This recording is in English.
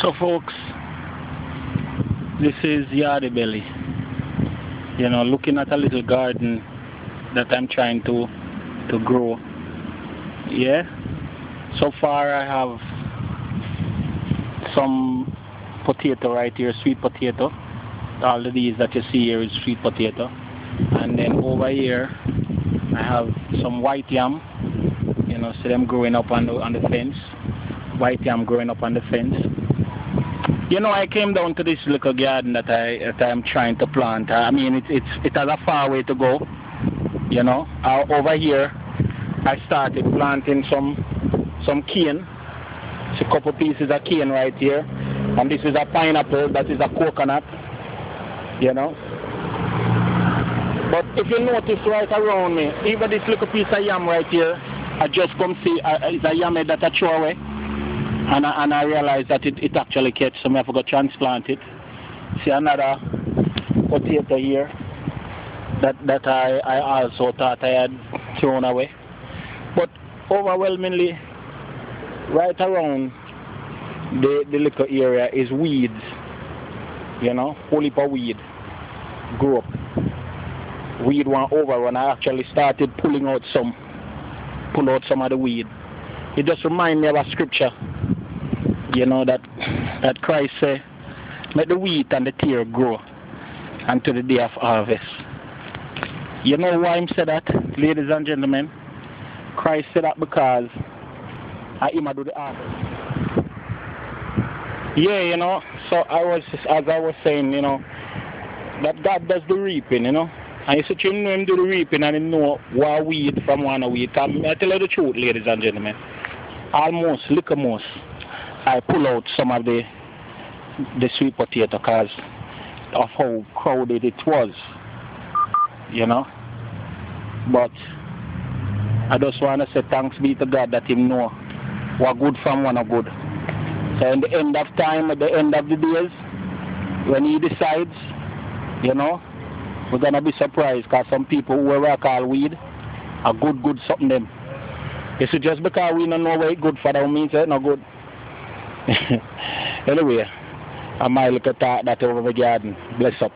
So folks, this is Yardy Belly. You know, looking at a little garden that I'm trying to grow. Yeah. So far I have some potato right here, sweet potato. All of these that you see here is sweet potato. And then over here I have some white yam. You know, see them growing up on the fence. White yam growing up on the fence. You know, I came down to this little garden that I'm trying to plant. I mean, it has a far way to go. You know, over here, I started planting some cane. It's a couple pieces of cane right here, and this is a pineapple. That is a coconut. You know. But if you notice right around me, even this little piece of yam right here, I just come see it's a yam that I throw away. And I realized that it actually catch, so I forgot to transplant it. See another potato here that I also thought I had thrown away. But overwhelmingly, right around the little area is weeds. You know, whole heap of weed grew up. Weed went over when I actually started pull out some of the weed. It just reminds me of a scripture. You know, that Christ said, let the wheat and the tear grow until the day of harvest. You know why he said that, ladies and gentlemen? Christ said that because I do the harvest. Yeah, you know, so as I was saying, you know, that God does the reaping, you know. And you said you know him do the reaping and you know what weed from one weed. I tell you the truth, ladies and gentlemen. Almost, I pull out some of the sweet potato because of how crowded it was, you know. But I just want to say thanks be to God that He know what good from what not good. So in the end of time, at the end of the days, when He decides, you know, we're going to be surprised because some people who we call weed are good something them. You see, just because we don't know what it's good for, that means it's not good. Anyway, I might look at that over the garden. Bless up.